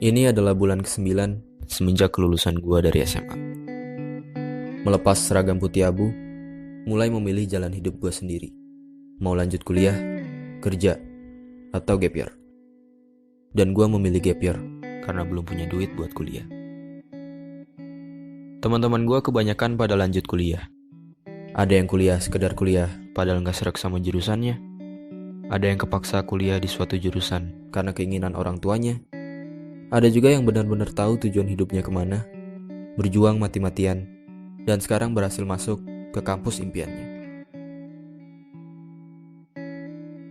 Ini adalah bulan ke-9 semenjak kelulusan gua dari SMA. Melepas seragam putih abu, mulai memilih jalan hidup gua sendiri. Mau lanjut kuliah, kerja, atau gap year. Dan gua memilih gap year karena belum punya duit buat kuliah. Teman-teman gua kebanyakan pada lanjut kuliah. Ada yang kuliah sekedar kuliah padahal gak serak sama jurusannya. Ada yang kepaksa kuliah di suatu jurusan karena keinginan orang tuanya. Ada juga yang benar-benar tahu tujuan hidupnya kemana, berjuang mati-matian, dan sekarang berhasil masuk ke kampus impiannya.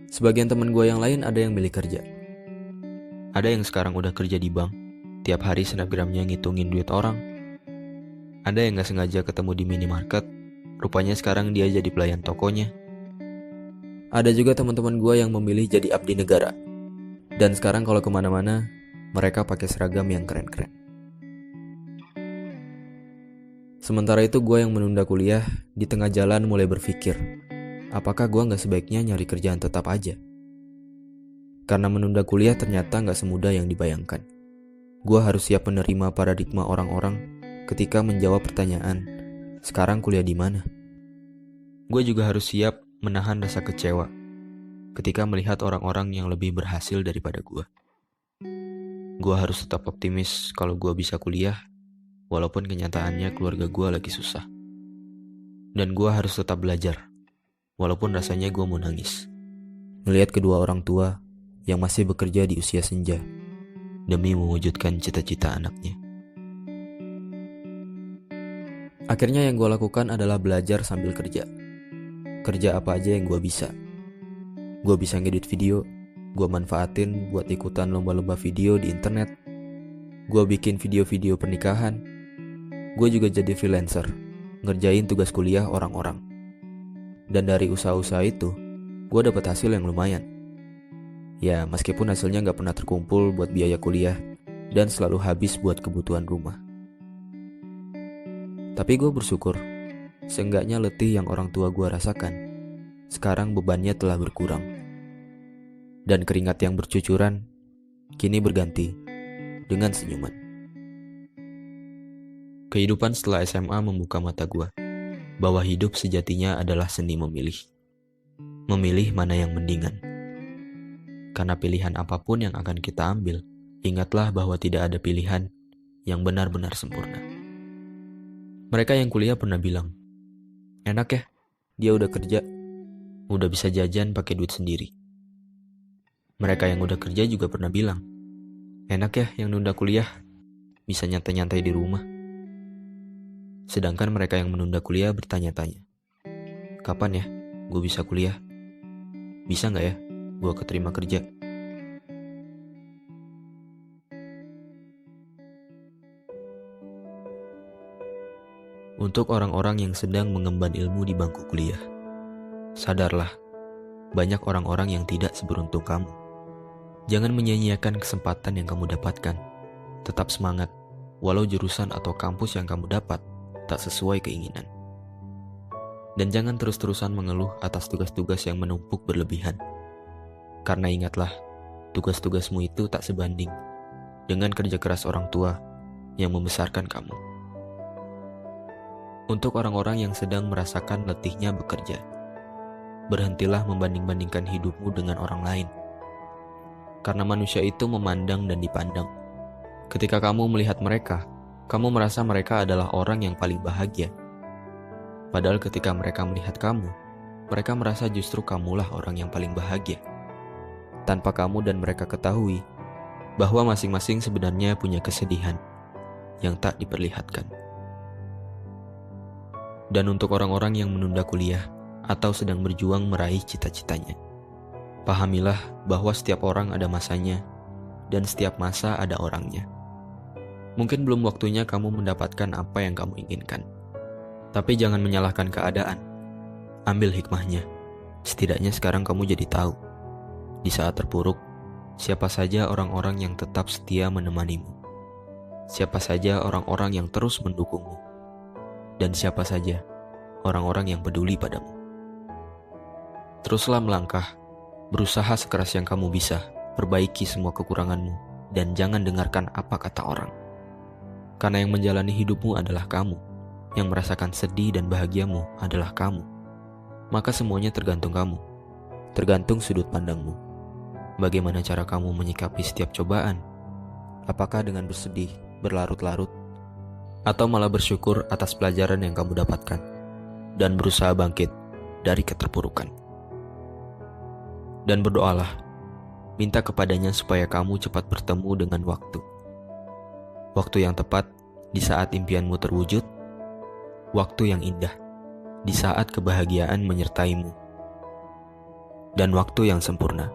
Sebagian teman gue yang lain ada yang milih kerja. Ada yang sekarang udah kerja di bank, tiap hari snapgramnya ngitungin duit orang. Ada yang gak sengaja ketemu di minimarket, rupanya sekarang dia jadi pelayan tokonya. Ada juga teman-teman gue yang memilih jadi abdi negara, dan sekarang kalau kemana-mana, mereka pakai seragam yang keren-keren. Sementara itu gue yang menunda kuliah, di tengah jalan mulai berpikir, apakah gue gak sebaiknya nyari kerjaan tetap aja? Karena menunda kuliah ternyata gak semudah yang dibayangkan. Gue harus siap menerima paradigma orang-orang ketika menjawab pertanyaan, sekarang kuliah di mana? Gue juga harus siap menahan rasa kecewa ketika melihat orang-orang yang lebih berhasil daripada gue. Gue harus tetap optimis kalau gue bisa kuliah, walaupun kenyataannya keluarga gue lagi susah. Dan gue harus tetap belajar, walaupun rasanya gue mau nangis. Melihat kedua orang tua yang masih bekerja di usia senja, demi mewujudkan cita-cita anaknya. Akhirnya yang gue lakukan adalah belajar sambil kerja. Kerja apa aja yang gue bisa. Gue bisa ngedit video, gue manfaatin buat ikutan lomba-lomba video di internet. Gue bikin video-video pernikahan. Gue juga jadi freelancer, ngerjain tugas kuliah orang-orang. Dan dari usaha-usaha itu, gue dapat hasil yang lumayan. Ya, meskipun hasilnya gak pernah terkumpul buat biaya kuliah dan selalu habis buat kebutuhan rumah. Tapi gue bersyukur, seenggaknya letih yang orang tua gue rasakan, sekarang bebannya telah berkurang. Dan keringat yang bercucuran kini berganti dengan senyuman. Kehidupan setelah SMA membuka mata gue bahwa hidup sejatinya adalah seni memilih. Memilih mana yang mendingan. Karena pilihan apapun yang akan kita ambil, ingatlah bahwa tidak ada pilihan yang benar-benar sempurna. Mereka yang kuliah pernah bilang, enak ya, dia udah kerja, udah bisa jajan pakai duit sendiri. Mereka yang udah kerja juga pernah bilang, enak ya yang nunda kuliah, bisa nyantai-nyantai di rumah. Sedangkan mereka yang menunda kuliah bertanya-tanya, kapan ya gue bisa kuliah? Bisa gak ya gue keterima kerja? Untuk orang-orang yang sedang mengemban ilmu di bangku kuliah, sadarlah, banyak orang-orang yang tidak seberuntung kamu. Jangan menyia-nyiakan kesempatan yang kamu dapatkan. Tetap semangat, walau jurusan atau kampus yang kamu dapat tak sesuai keinginan. Dan jangan terus-terusan mengeluh atas tugas-tugas yang menumpuk berlebihan. Karena ingatlah, tugas-tugasmu itu tak sebanding dengan kerja keras orang tua yang membesarkan kamu. Untuk orang-orang yang sedang merasakan letihnya bekerja, berhentilah membanding-bandingkan hidupmu dengan orang lain. Karena manusia itu memandang dan dipandang. Ketika kamu melihat mereka, kamu merasa mereka adalah orang yang paling bahagia. Padahal ketika mereka melihat kamu, mereka merasa justru kamulah orang yang paling bahagia. Tanpa kamu dan mereka ketahui bahwa masing-masing sebenarnya punya kesedihan yang tak diperlihatkan. Dan untuk orang-orang yang menunda kuliah atau sedang berjuang meraih cita-citanya, pahamilah bahwa setiap orang ada masanya, dan setiap masa ada orangnya. Mungkin belum waktunya kamu mendapatkan apa yang kamu inginkan. Tapi jangan menyalahkan keadaan. Ambil hikmahnya. Setidaknya sekarang kamu jadi tahu. Di saat terpuruk, siapa saja orang-orang yang tetap setia menemanimu. Siapa saja orang-orang yang terus mendukungmu. Dan siapa saja orang-orang yang peduli padamu. Teruslah melangkah, berusaha sekeras yang kamu bisa, perbaiki semua kekuranganmu, dan jangan dengarkan apa kata orang. Karena yang menjalani hidupmu adalah kamu, yang merasakan sedih dan bahagiamu adalah kamu. Maka semuanya tergantung kamu, tergantung sudut pandangmu. Bagaimana cara kamu menyikapi setiap cobaan? Apakah dengan bersedih, berlarut-larut, atau malah bersyukur atas pelajaran yang kamu dapatkan, dan berusaha bangkit dari keterpurukan? Dan berdoalah, minta kepadanya supaya kamu cepat bertemu dengan waktu. Waktu yang tepat di saat impianmu terwujud, waktu yang indah di saat kebahagiaan menyertaimu, dan waktu yang sempurna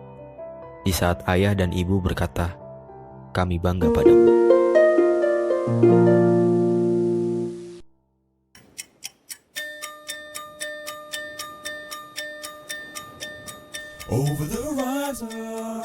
di saat ayah dan ibu berkata, "Kami bangga padamu." Over the horizon.